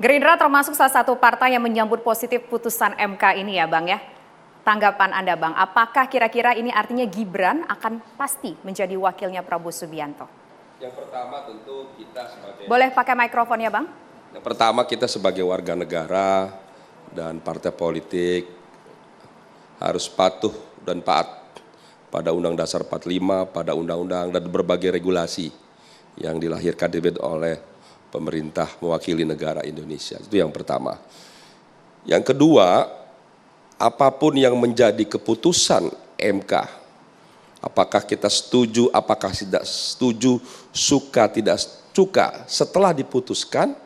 Gerindra termasuk salah satu partai yang menyambut positif putusan MK ini ya Bang ya. Tanggapan Anda Bang, apakah kira-kira ini artinya Gibran akan pasti menjadi wakilnya Prabowo Subianto? Yang pertama tentu kita sebagai... Boleh pakai mikrofon ya Bang? Yang pertama kita sebagai warga negara dan partai politik harus patuh dan taat pada Undang-Undang Dasar 45, pada undang-undang dan berbagai regulasi yang dilahirkan oleh pemerintah mewakili negara Indonesia. Itu yang pertama. Yang kedua, apapun yang menjadi keputusan MK, apakah kita setuju, apakah tidak setuju, suka, tidak suka, setelah diputuskan,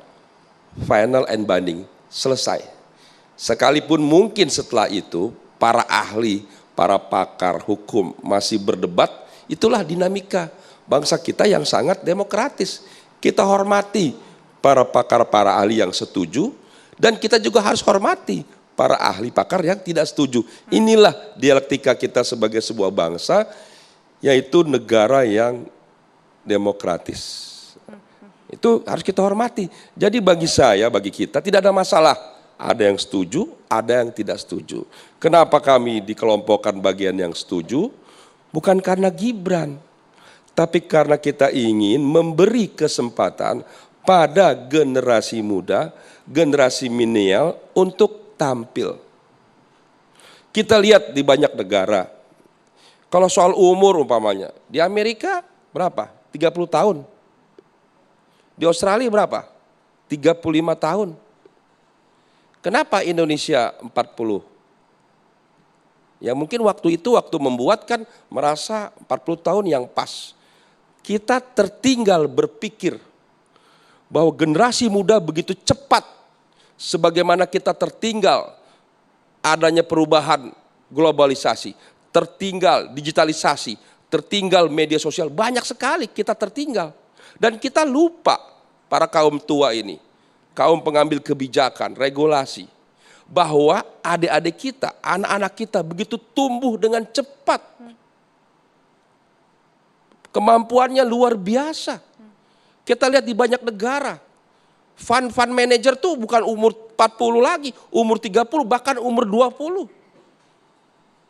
final and binding, selesai. Sekalipun mungkin setelah itu, para ahli, para pakar hukum masih berdebat, itulah dinamika bangsa kita yang sangat demokratis. Kita hormati para pakar, para ahli yang setuju, dan kita juga harus hormati para ahli pakar yang tidak setuju. Inilah dialektika kita sebagai sebuah bangsa, yaitu negara yang demokratis. Itu harus kita hormati. Jadi bagi saya, bagi kita tidak ada masalah. Ada yang setuju, ada yang tidak setuju. Kenapa kami dikelompokkan bagian yang setuju? Bukan karena Gibran, tapi karena kita ingin memberi kesempatan pada generasi muda, generasi milenial untuk tampil. Kita lihat di banyak negara, kalau soal umur umpamanya, di Amerika berapa? 30 tahun. Di Australia berapa? 35 tahun. Kenapa Indonesia 40? Ya mungkin waktu itu, waktu membuat kan merasa 40 tahun yang pas. Kita tertinggal berpikir bahwa generasi muda begitu cepat sebagaimana kita tertinggal adanya perubahan globalisasi, tertinggal digitalisasi, tertinggal media sosial, banyak sekali kita tertinggal. Dan kita lupa para kaum tua ini, kaum pengambil kebijakan, regulasi, bahwa adik-adik kita, anak-anak kita begitu tumbuh dengan cepat. Kemampuannya luar biasa. Kita lihat di banyak negara, fund manager tuh bukan umur 40 lagi, umur 30 bahkan umur 20.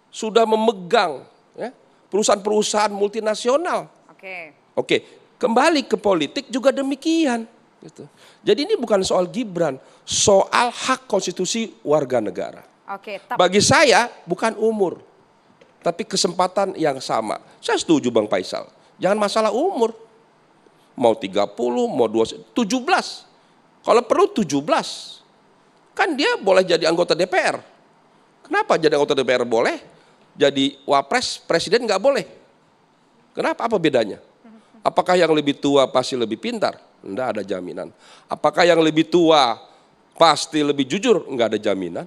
Sudah memegang ya, perusahaan-perusahaan multinasional. Oke, kembali ke politik juga demikian. Gitu. Jadi ini bukan soal Gibran, soal hak konstitusi warga negara. Bagi saya bukan umur, tapi kesempatan yang sama. Saya setuju Bang Faisal. Jangan masalah umur. Mau 30, mau 17. Kalau perlu 17. Kan dia boleh jadi anggota DPR. Kenapa jadi anggota DPR boleh? Jadi wapres, presiden nggak boleh. Kenapa? Apa bedanya? Apakah yang lebih tua pasti lebih pintar? Enggak ada jaminan. Apakah yang lebih tua pasti lebih jujur? Enggak ada jaminan.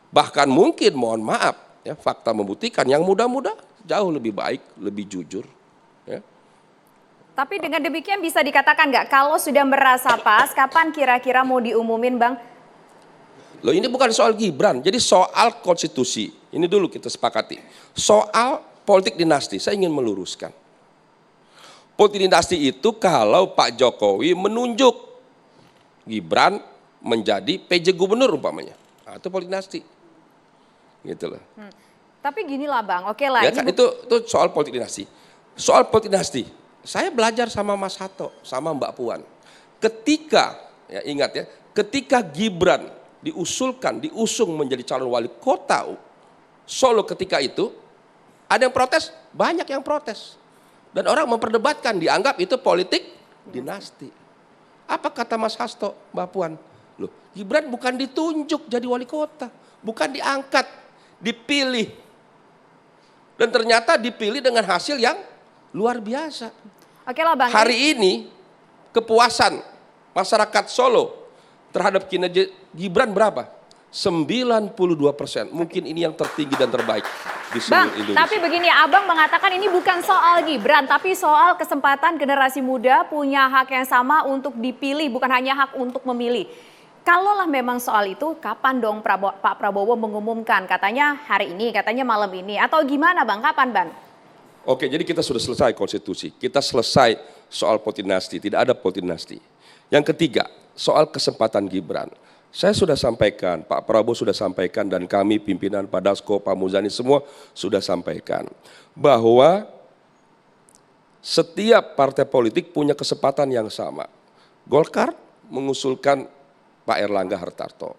Bahkan mungkin, mohon maaf, ya, fakta membuktikan yang muda-muda jauh lebih baik, lebih jujur. Ya. Tapi dengan demikian bisa dikatakan nggak kalau sudah merasa pas, kapan kira-kira mau diumumin Bang? Loh ini bukan soal Gibran, jadi soal konstitusi. Ini dulu kita sepakati. Soal politik dinasti, saya ingin meluruskan. Politik dinasti itu kalau Pak Jokowi menunjuk Gibran menjadi PJ gubernur umpamanya. Nah, itu politik dinasti. Gitu loh. Tapi gini lah Bang, oke lah. Ya, itu soal politik dinasti. Soal politik dinasti, saya belajar sama Mas Hasto, sama Mbak Puan. Ketika, ya ingat ya, ketika Gibran diusung menjadi calon wali kota Solo ketika itu, ada yang protes, banyak yang protes. Dan orang memperdebatkan, dianggap itu politik dinasti. Apa kata Mas Hasto, Mbak Puan? Loh, Gibran bukan ditunjuk jadi wali kota, bukan diangkat, dipilih. Dan ternyata dipilih dengan hasil yang luar biasa. Oke lah Bang. Hari ini kepuasan masyarakat Solo terhadap kinerja Gibran berapa? 92%. Mungkin ini yang tertinggi dan terbaik di seluruh Indonesia. Tapi begini, Abang mengatakan ini bukan soal Gibran, tapi soal kesempatan generasi muda punya hak yang sama untuk dipilih, bukan hanya hak untuk memilih. Kalaulah memang soal itu, kapan dong Pak Prabowo mengumumkan? Katanya hari ini, katanya malam ini, atau gimana Bang? Kapan Bang? Oke, jadi kita sudah selesai konstitusi. Kita selesai soal politik dinasti, tidak ada politik dinasti. Yang ketiga, soal kesempatan Gibran. Saya sudah sampaikan, Pak Prabowo sudah sampaikan, dan kami pimpinan Pak Dasko, Pak Muzani semua sudah sampaikan bahwa setiap partai politik punya kesempatan yang sama. Golkar mengusulkan Pak Erlangga Hartarto.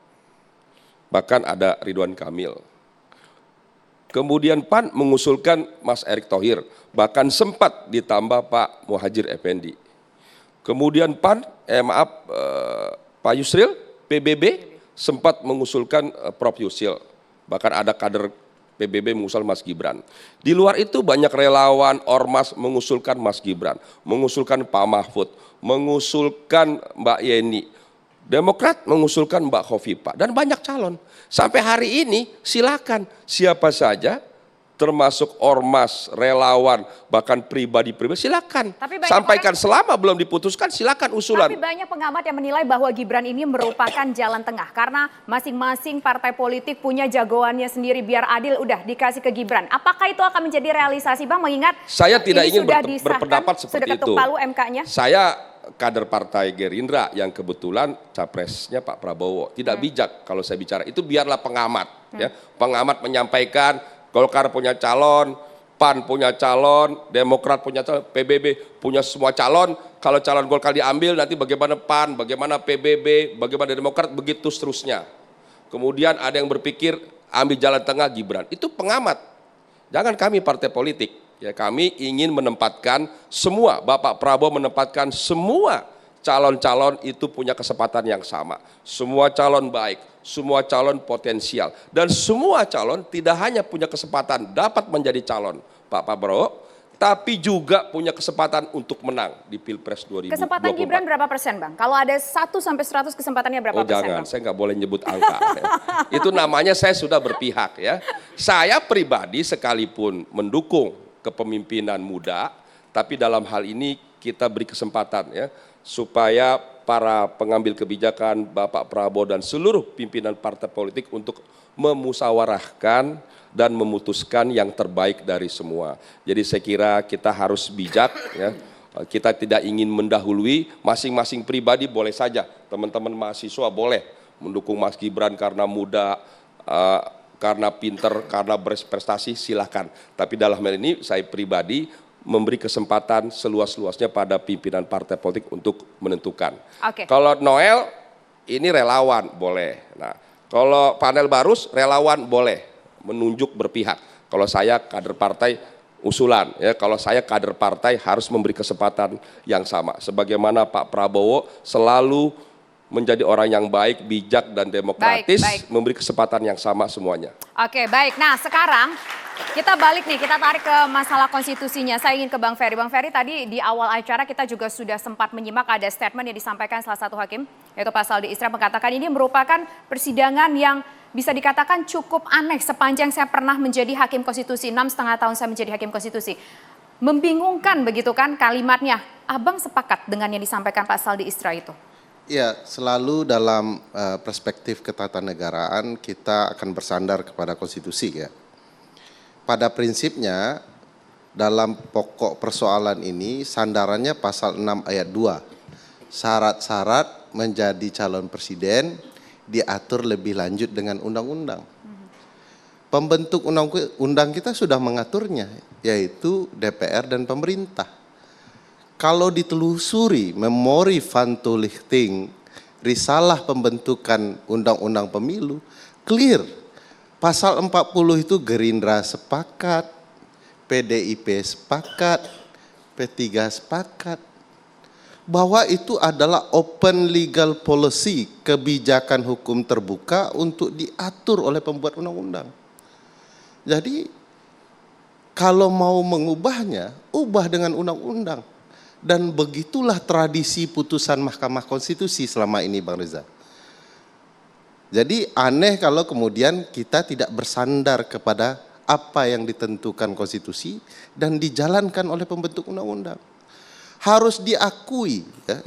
Bahkan ada Ridwan Kamil. Kemudian PAN mengusulkan Mas Erick Thohir, bahkan sempat ditambah Pak Muhadjir Effendi. Kemudian Pak Yusril, PBB sempat mengusulkan Prof. Yusril, bahkan ada kader PBB mengusul Mas Gibran. Di luar itu banyak relawan, ormas mengusulkan Mas Gibran, mengusulkan Pak Mahfud, mengusulkan Mbak Yeni. Demokrat mengusulkan Mbak Khofifah dan banyak calon. Sampai hari ini silakan siapa saja termasuk ormas, relawan, bahkan pribadi-pribadi silakan. Sampaikan selama belum diputuskan silakan usulan. Tapi banyak pengamat yang menilai bahwa Gibran ini merupakan jalan tengah karena masing-masing partai politik punya jagoannya sendiri, biar adil udah dikasih ke Gibran. Apakah itu akan menjadi realisasi Bang, mengingat saya tidak ingin sudah berpendapat seperti sudah ketuk itu. palu MK-nya? Saya kader partai Gerindra yang kebetulan capresnya Pak Prabowo. Tidak bijak kalau saya bicara. Itu biarlah pengamat. Ya. Pengamat menyampaikan Golkar punya calon, PAN punya calon, Demokrat punya calon, PBB punya semua calon. Kalau calon Golkar diambil nanti bagaimana PAN, bagaimana PBB, bagaimana Demokrat, begitu seterusnya. Kemudian ada yang berpikir ambil jalan tengah Gibran. Itu pengamat. Jangan kami partai politik. Ya, kami ingin menempatkan semua, Bapak Prabowo menempatkan semua calon-calon itu punya kesempatan yang sama. Semua calon baik, semua calon potensial. Dan semua calon tidak hanya punya kesempatan dapat menjadi calon Pak Prabowo, tapi juga punya kesempatan untuk menang di Pilpres 2024. Kesempatan Gibran berapa persen Bang? Kalau ada 1-100 kesempatannya berapa persen? Jangan, Bang? saya nggak boleh nyebut angka. Itu namanya saya sudah berpihak ya. Saya pribadi sekalipun mendukung kepemimpinan muda, tapi dalam hal ini kita beri kesempatan ya, supaya para pengambil kebijakan, Bapak Prabowo dan seluruh pimpinan partai politik untuk memusyawarahkan dan memutuskan yang terbaik dari semua. Jadi saya kira kita harus bijak ya. Kita tidak ingin mendahului, masing-masing pribadi boleh saja, teman-teman mahasiswa boleh mendukung Mas Gibran karena muda, karena pinter, karena berprestasi, silakan. Tapi dalam hal ini saya pribadi memberi kesempatan seluas-luasnya pada pimpinan partai politik untuk menentukan. Kalau Noel ini relawan boleh. Nah, kalau panel Barus relawan boleh menunjuk berpihak. Kalau saya kader partai usulan ya, kalau saya kader partai harus memberi kesempatan yang sama. Sebagaimana Pak Prabowo selalu menjadi orang yang baik, bijak, dan demokratis, memberi kesempatan yang sama semuanya. Oke, baik. Nah, sekarang kita balik nih, kita tarik ke masalah konstitusinya. Saya ingin ke Bang Ferry. Bang Ferry, tadi di awal acara kita juga sudah sempat menyimak ada statement yang disampaikan salah satu hakim, yaitu Pak Saldi Isra, mengatakan ini merupakan persidangan yang bisa dikatakan cukup aneh sepanjang saya pernah menjadi hakim konstitusi, 6,5 tahun saya menjadi hakim konstitusi. Membingungkan begitu kan kalimatnya. Abang sepakat dengan yang disampaikan Pak Saldi Isra itu? Ya, selalu dalam perspektif ketatanegaraan kita akan bersandar kepada konstitusi ya. Pada prinsipnya dalam pokok persoalan ini sandarannya pasal 6 ayat 2. Syarat-syarat menjadi calon presiden diatur lebih lanjut dengan undang-undang. Pembentuk undang-undang kita sudah mengaturnya, yaitu DPR dan pemerintah. Kalau ditelusuri memori van toelichting, risalah pembentukan undang-undang pemilu, clear. Pasal 40 itu Gerindra sepakat, PDIP sepakat, P3 sepakat. Bahwa itu adalah open legal policy, kebijakan hukum terbuka untuk diatur oleh pembuat undang-undang. Jadi kalau mau mengubahnya, ubah dengan undang-undang. Dan begitulah tradisi putusan Mahkamah Konstitusi selama ini Bang Reza. Jadi aneh kalau kemudian kita tidak bersandar kepada apa yang ditentukan konstitusi dan dijalankan oleh pembentuk undang-undang. Harus diakui ya.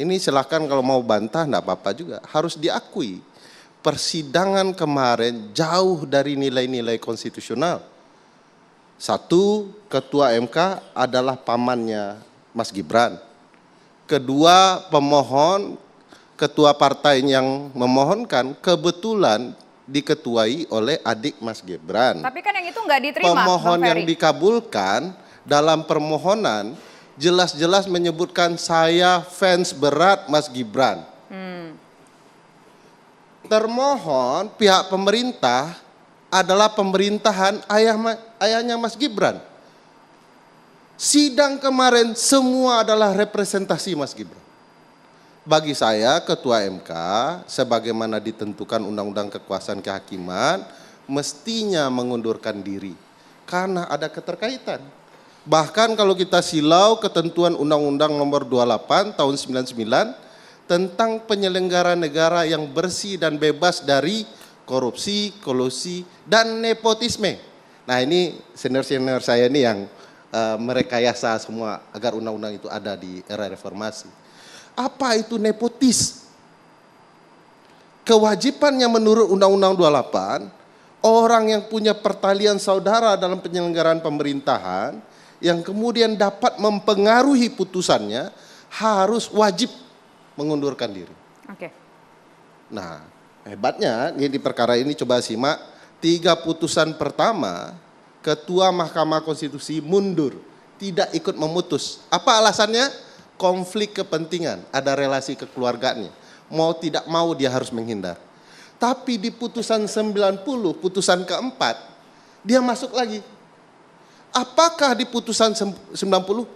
Ini silakan kalau mau bantah enggak apa-apa juga. Harus diakui. Persidangan kemarin jauh dari nilai-nilai konstitusional. Satu, Ketua MK adalah pamannya Mas Gibran. Kedua, pemohon, ketua partai yang memohonkan kebetulan diketuai oleh adik Mas Gibran. Tapi kan yang itu nggak diterima, Pemohon Bang yang Ferry. dikabulkan dalam permohonan jelas-jelas menyebutkan saya fans berat Mas Gibran. Termohon pihak pemerintah adalah pemerintahan ayahnya Mas Gibran. Sidang kemarin semua adalah representasi Mas Gibran. Bagi saya Ketua MK sebagaimana ditentukan Undang-Undang Kekuasaan Kehakiman mestinya mengundurkan diri karena ada keterkaitan. Bahkan kalau kita silau ketentuan Undang-Undang Nomor 28 Tahun 99 tentang penyelenggara negara yang bersih dan bebas dari korupsi, kolusi, dan nepotisme. Nah ini senior-senior saya ini yang merekayasa semua agar undang-undang itu ada di era reformasi. Apa itu nepotis? Kewajibannya menurut Undang-Undang 28, orang yang punya pertalian saudara dalam penyelenggaraan pemerintahan, yang kemudian dapat mempengaruhi putusannya, harus wajib mengundurkan diri. Oke. Nah, hebatnya ini di perkara ini coba simak 3 putusan pertama Ketua Mahkamah Konstitusi mundur, tidak ikut memutus. Apa alasannya? Konflik kepentingan, ada relasi kekeluargaannya. Mau tidak mau dia harus menghindar. Tapi di putusan 90, putusan keempat, dia masuk lagi. Apakah di putusan 90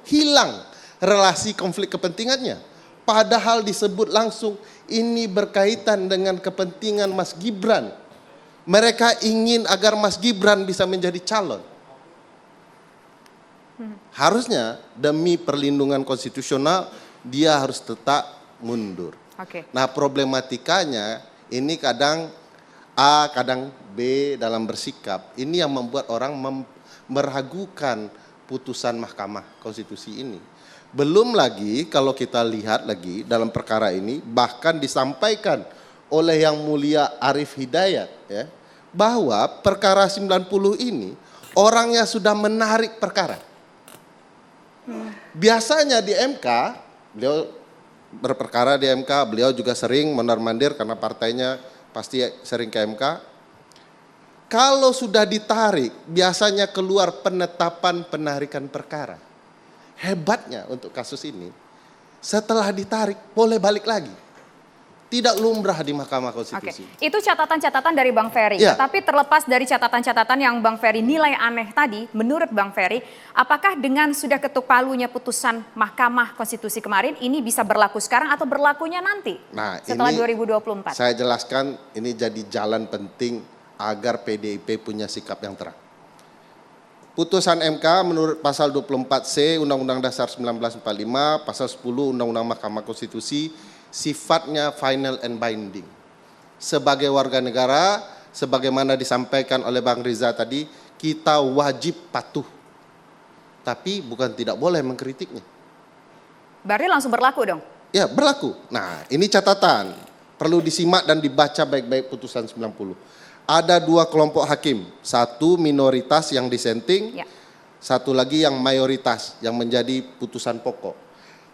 hilang relasi konflik kepentingannya? Padahal disebut langsung ini berkaitan dengan kepentingan Mas Gibran. Mereka ingin agar Mas Gibran bisa menjadi calon. Harusnya demi perlindungan konstitusional dia harus tetap mundur. Oke. Nah problematikanya ini kadang A, kadang B dalam bersikap. Ini yang membuat orang meragukan putusan Mahkamah Konstitusi ini. Belum lagi kalau kita lihat lagi dalam perkara ini bahkan disampaikan oleh Yang Mulia Arief Hidayat ya, bahwa perkara 90 ini orangnya sudah menarik perkara. Biasanya di MK, beliau berperkara di MK, beliau juga sering mondar-mandir karena partainya pasti sering ke MK. Kalau sudah ditarik, biasanya keluar penetapan penarikan perkara. Hebatnya untuk kasus ini, setelah ditarik boleh balik lagi. Tidak lumrah di Mahkamah Konstitusi. Oke, itu catatan-catatan dari Bang Ferry. Ya. Tapi terlepas dari catatan-catatan yang Bang Ferry nilai aneh tadi, menurut Bang Ferry, apakah dengan sudah ketuk palunya putusan Mahkamah Konstitusi kemarin, ini bisa berlaku sekarang atau berlakunya nanti Nah, setelah ini 2024? Saya jelaskan ini jadi jalan penting agar PDIP punya sikap yang terang. Putusan MK menurut pasal 24C Undang-Undang Dasar 1945, pasal 10 Undang-Undang Mahkamah Konstitusi sifatnya final and binding. Sebagai warga negara, sebagaimana disampaikan oleh Bang Riza tadi, kita wajib patuh. Tapi bukan tidak boleh mengkritiknya. Berarti langsung berlaku dong? Ya, berlaku. Nah, ini catatan. Perlu disimak dan dibaca baik-baik putusan 90. Ada 2 kelompok hakim. Satu minoritas yang disenting, Ya. satu lagi yang mayoritas yang menjadi putusan pokok.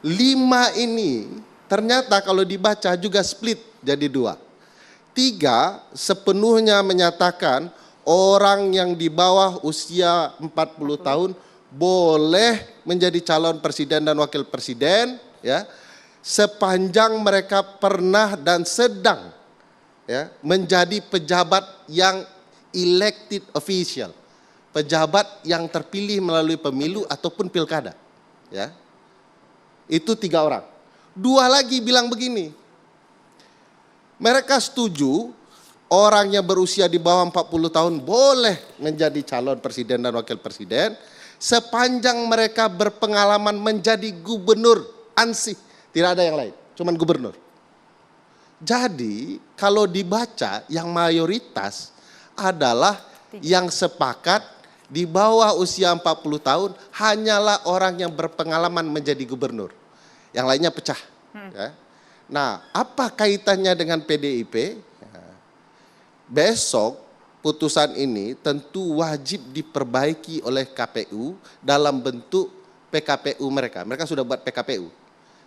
5 ini ternyata kalau dibaca juga split jadi 2. 3 sepenuhnya menyatakan orang yang di bawah usia 40 tahun boleh menjadi calon presiden dan wakil presiden ya, sepanjang mereka pernah dan sedang ya, menjadi pejabat yang elected official, pejabat yang terpilih melalui pemilu ataupun pilkada ya. Itu 3 orang. 2 lagi bilang begini, mereka setuju orang yang berusia di bawah 40 tahun boleh menjadi calon presiden dan wakil presiden sepanjang mereka berpengalaman menjadi gubernur ansih, tidak ada yang lain, cuman gubernur. Jadi kalau dibaca yang mayoritas adalah yang sepakat di bawah usia 40 tahun hanyalah orang yang berpengalaman menjadi gubernur. Yang lainnya pecah. Ya. Nah, apa kaitannya dengan PDIP? Besok putusan ini tentu wajib diperbaiki oleh KPU dalam bentuk PKPU mereka. Mereka sudah buat PKPU.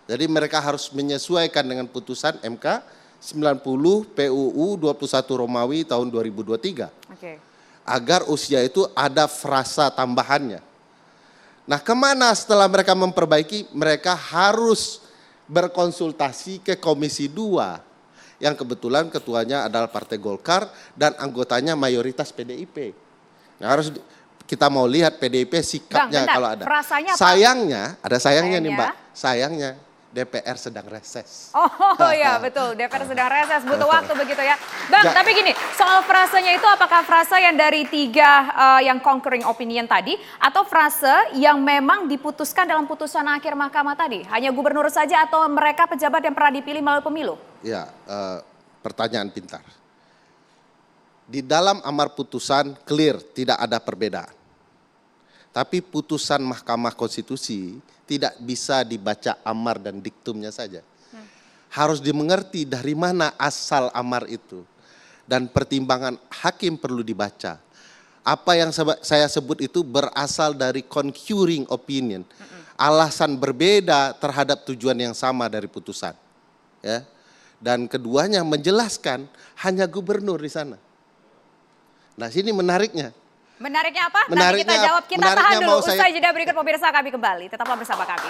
Jadi mereka harus menyesuaikan dengan putusan MK 90 PUU 21 Romawi tahun 2023. Oke. Agar usia itu ada frasa tambahannya. Nah, kemana setelah mereka memperbaiki? Mereka harus berkonsultasi ke Komisi 2. Yang kebetulan ketuanya adalah Partai Golkar dan anggotanya mayoritas PDIP. Nah, harus kita mau lihat PDIP sikapnya Bentar, kalau ada. frasanya apa? Sayangnya, ada sayangnya nih Sayangnya? Mbak. Sayangnya DPR sedang reses. Oh ya betul, DPR sedang reses, butuh waktu begitu ya. Bang, Ya. tapi gini, soal frasenya itu apakah frasa yang dari 3 yang concurring opinion tadi, atau frase yang memang diputuskan dalam putusan akhir mahkamah tadi? Hanya gubernur saja atau mereka pejabat yang pernah dipilih melalui pemilu? Ya, pertanyaan pintar. Di dalam amar putusan clear, tidak ada perbedaan. Tapi putusan Mahkamah Konstitusi tidak bisa dibaca amar dan diktumnya saja. Harus dimengerti dari mana asal amar itu. Dan pertimbangan hakim perlu dibaca. Apa yang saya sebut itu berasal dari concurring opinion. Alasan berbeda terhadap tujuan yang sama dari putusan. Ya. Dan keduanya menjelaskan hanya gubernur di sana. Nah, sini menariknya. Menariknya apa? Nanti kita Menariknya- jawab, kita menariknya tahan dulu. mau saya- Usai jeda berikut pemirsa, kami kembali. Tetaplah bersama kami.